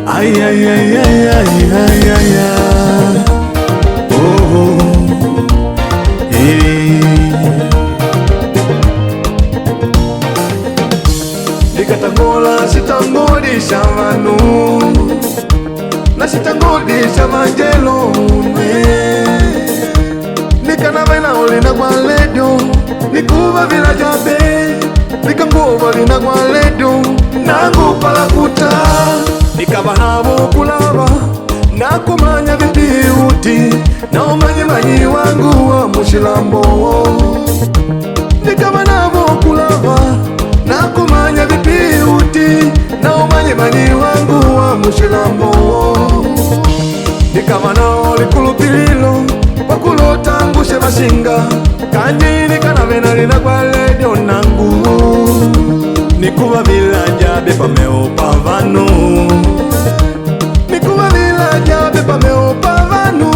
Ay, ay, ay, ay, ay, ay, ay, ay. Oh, oh. Ndikatangola sitangodisha vanu na sitangodisha vanjelo nikanavena ulina kwa ledo nikuva vila jabe nikanguva lina kwa ledo nangu palakuta nikava navo kulava nakumanya vipiuti na umanyimanyi wangu wa mushilambo nikava navo kulava nakumanya vipiuti na umanyimanyi wangu wa mushilambo nikava nao likulupililo wakulota ngushe mashinga kanji nikanavena lina kwa ledio nangu nikuva vilaja bepa meopa vanu nikuva vilaja bepa meopa vanu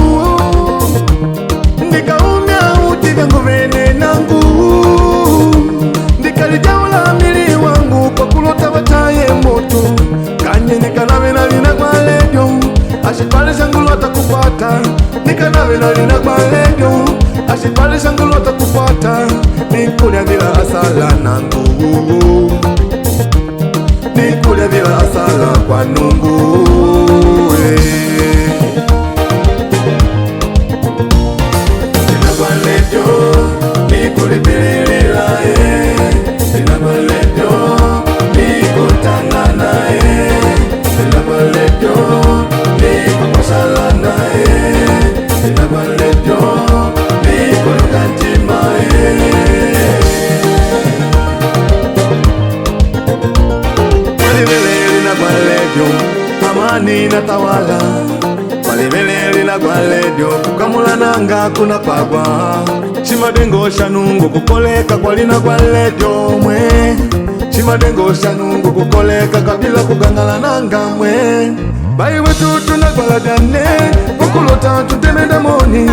nikaumya uti vyangu vene nangu nikalijaula mili wangu kwa kulota wataye moto kanye nikanavena lina kwa ledio asipale shangulu atakupata nikanavena lina kwa ledio asipale shangulu atakupata nikulya vila asala nangu nikulya vila asala kwa nungu lina kwa ledio nikulipilila lina kwa ledio nikutangana lina kwa ledio nikukosalana lina kwa ledio nikulukantima walivele lina kwa ledio amani na tawala walivele lina kwa ledio kukamula nanga kuna pagwa chimadengo shanungu kukoleka kwa lina kwa ledio mwe chimadengo shanungu kukoleka kabila kugangala nanga mwe bayi wetu tunagwaladane kukulota tutemenda moni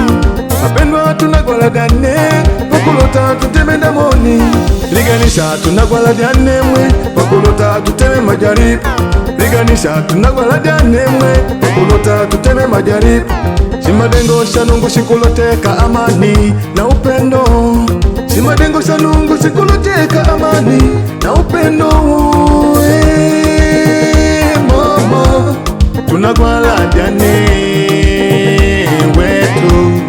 apendwa tunagwaladane kukulota tutemenda moni liganisha tunagwaladane mwe kukulota tuteme majaribu liganisha tunagwaladane mwe kukulota tuteme majaribu chimadengo shanungu shikuloteka amani na upendo chimadengo shanungu shikuloteka amani na upendo mama tunagwaladane wetu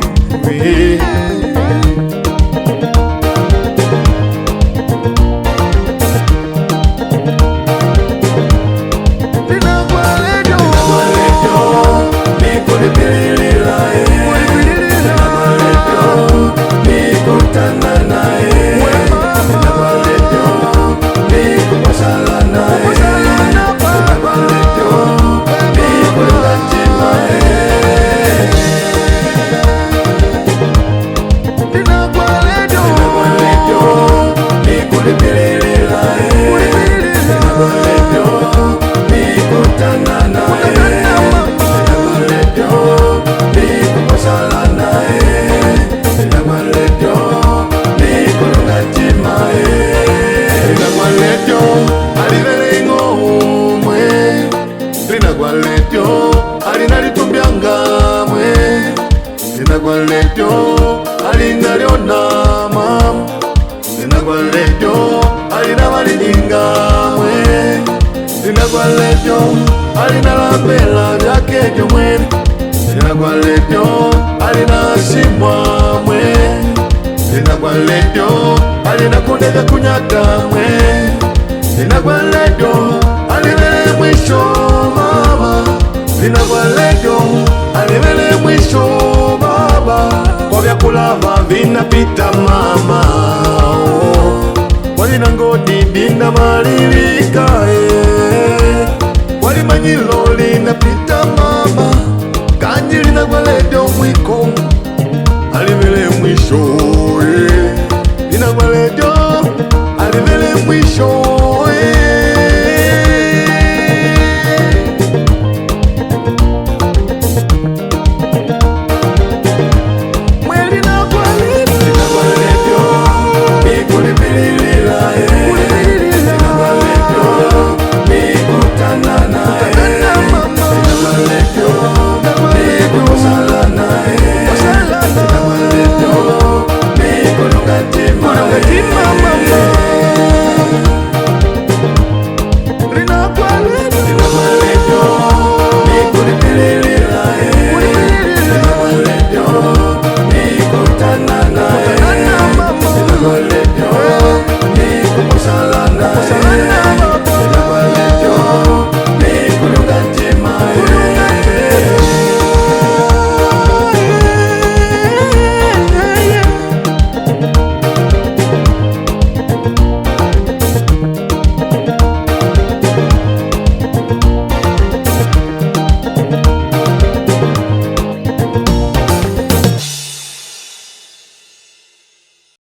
alina lambela vyakejo mwene lina kwa ledio alina shimwa mwe lina kwa ledio alina kudega kunyata mwe lina kwa ledio alivele mwisho mama lina kwa ledio alivele mwisho baba kwa vyakulava vinapita mama walina ngodi bina malilika walimanyilo linapita mama kanji lina kwa ledio mwiko alivele mwisho lina kwa ledio alivele mwisho mwelina kwa ledio nanga chimama